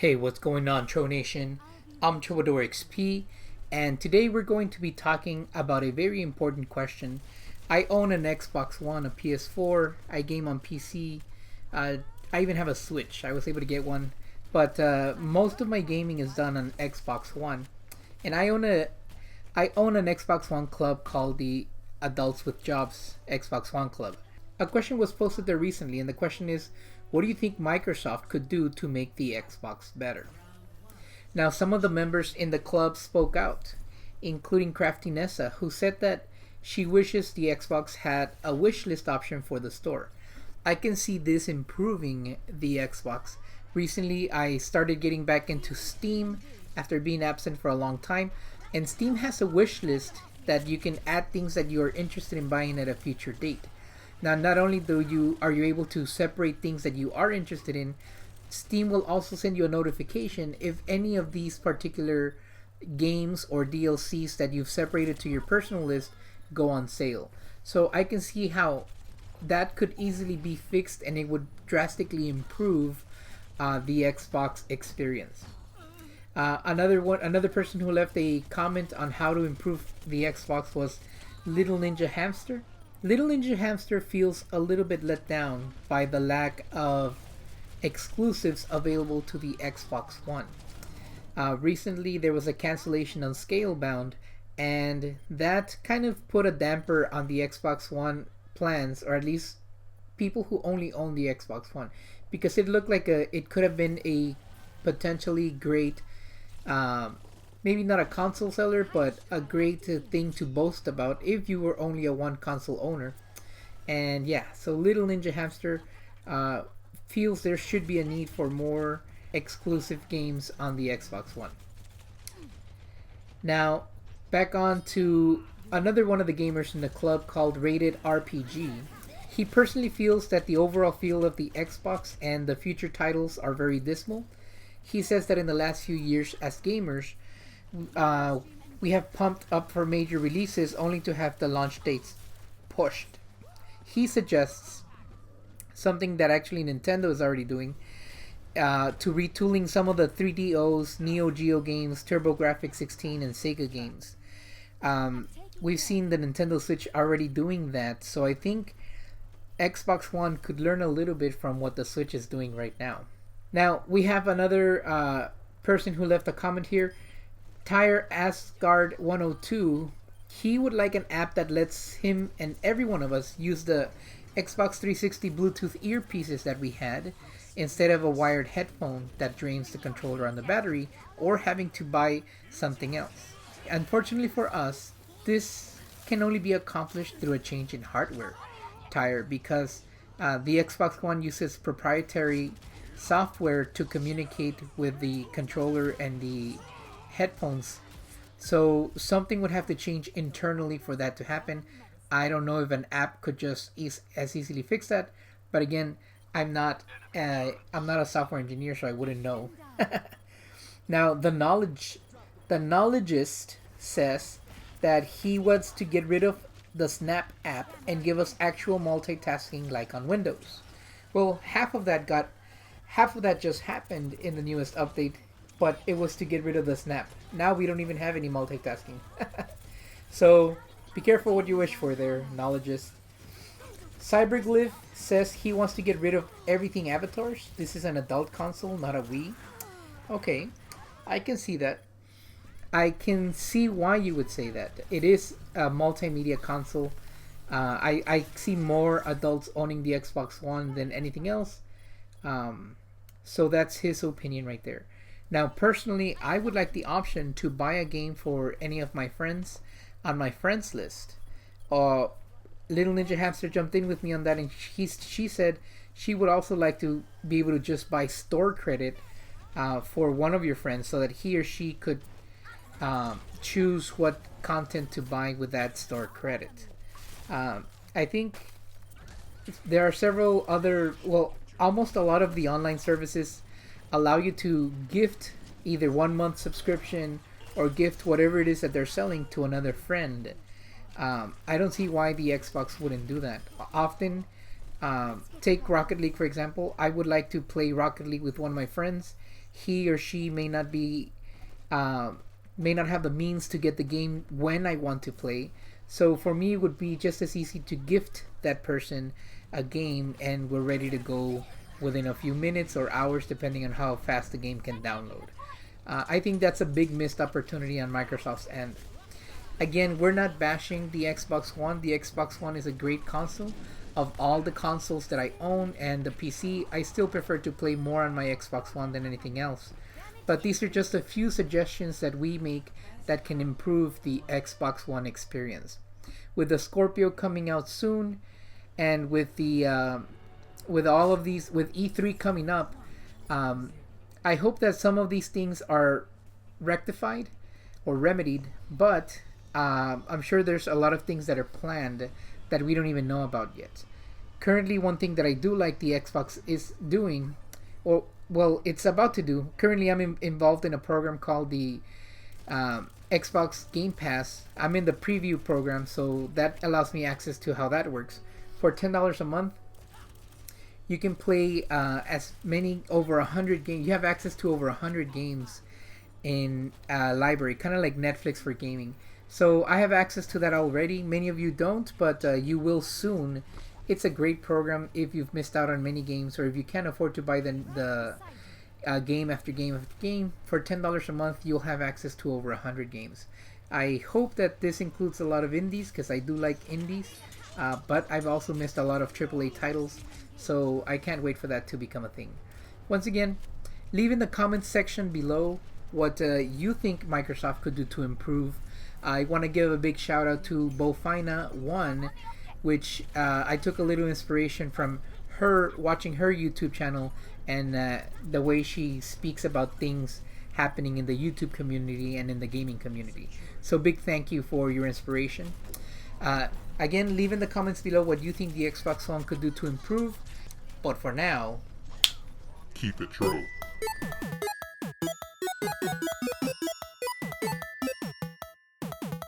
Hey, what's going on, TroNation? I'm Troubadour XP, and today we're going to be talking about a very important question. I own an Xbox One, a PS4, I game on PC, uh, I even have a Switch. I was able to get one, but most of my gaming is done on Xbox One, and I own an Xbox One club called the Adults with Jobs Xbox One Club. A question was posted there recently, and the question is, what do you think Microsoft could do to make the Xbox better? Now, some of the members in the club spoke out, including Crafty Nessa, who said that she wishes the Xbox had a wish list option for the store. I can see this improving the Xbox. Recently, I started getting back into Steam after being absent for a long time, and Steam has a wish list that you can add things that you are interested in buying at a future date. Now, not only are you able to separate things that you are interested in, Steam will also send you a notification if any of these particular games or DLCs that you've separated to your personal list go on sale. So I can see how that could easily be fixed, and it would drastically improve the Xbox experience. Another person who left a comment on how to improve the Xbox was Little Ninja Hamster. Little Ninja Hamster feels a little bit let down by the lack of exclusives available to the Xbox One. Recently, there was a cancellation on Scalebound, and that kind of put a damper on the Xbox One plans, or at least people who only own the Xbox One, because it looked like it could have been a potentially great, maybe not a console seller, but a great thing to boast about if you were only a one console owner. And yeah, so Little Ninja Hamster feels there should be a need for more exclusive games on the Xbox One. Now, back on to another one of the gamers in the club called Rated RPG. He personally feels that the overall feel of the Xbox and the future titles are very dismal. He says that in the last few years as gamers, we have pumped up for major releases only to have the launch dates pushed. He suggests something that actually Nintendo is already doing, to retooling some of the 3DOs, Neo Geo games, TurboGrafx 16, and Sega games. We've seen the Nintendo Switch already doing that, so I think Xbox One could learn a little bit from what the Switch is doing right now. Now, we have another person who left a comment here. Tire Asgard 102, he would like an app that lets him and every one of us use the Xbox 360 Bluetooth earpieces that we had instead of a wired headphone that drains the controller on the battery or having to buy something else. Unfortunately for us, this can only be accomplished through a change in hardware, Tire, because the Xbox One uses proprietary software to communicate with the controller and the headphones, so something would have to change internally for that to happen. I don't know if an app could just as easily fix that, but again, I'm not a software engineer, so I wouldn't know. Now, the knowledgeist says that he wants to get rid of the Snap app and give us actual multitasking like on Windows. Well, half of that just happened in the newest update, but it was to get rid of the Snap. Now we don't even have any multitasking. So be careful what you wish for there, knowledgeist. Cyberglyph says he wants to get rid of everything avatars. This is an adult console, not a Wii. Okay, I can see that. I can see why you would say that. It is a multimedia console. I see more adults owning the Xbox One than anything else. So that's his opinion right there. Now, personally, I would like the option to buy a game for any of my friends on my friends list. Little Ninja Hamster jumped in with me on that, and she said she would also like to be able to just buy store credit for one of your friends so that he or she could choose what content to buy with that store credit. I think there are several other, well, almost a lot of the online services allow you to gift either 1 month subscription or gift whatever it is that they're selling to another friend. I don't see why the Xbox wouldn't do that. Often, take Rocket League for example. I would like to play Rocket League with one of my friends, he or she uh, may not have the means to get the game when I want to play. So for me, it would be just as easy to gift that person a game, and we're ready to go within a few minutes or hours, depending on how fast the game can download. I think that's a big missed opportunity on Microsoft's end. Again, we're not bashing the Xbox One. The Xbox One is a great console. Of all the consoles that I own and the PC, I still prefer to play more on my Xbox One than anything else. But these are just a few suggestions that we make that can improve the Xbox One experience. With the Scorpio coming out soon, and with all of these, with E3 coming up, I hope that some of these things are rectified or remedied. But I'm sure there's a lot of things that are planned that we don't even know about yet. Currently, one thing that I do like the Xbox is doing, or well, it's about to do. Currently, I'm involved in a program called the Xbox Game Pass. I'm in the preview program, so that allows me access to how that works. For $10 a month, you can play as many, over 100 games. You have access to over 100 games in a library, kind of like Netflix for gaming. So I have access to that already. Many of you don't, but you will soon. It's a great program if you've missed out on many games, or if you can't afford to buy the game after game after game. For $10 a month, you'll have access to over 100 games. I hope that this includes a lot of indies, because I do like indies, but I've also missed a lot of AAA titles, so I can't wait for that to become a thing. Once again, leave in the comments section below what you think Microsoft could do to improve. I want to give a big shout out to Bofina1, which I took a little inspiration from her, watching her YouTube channel, and the way she speaks about things happening in the YouTube community and in the gaming community. So big thank you for your inspiration. Again, leave in the comments below what you think the Xbox One could do to improve. But for now, keep it true.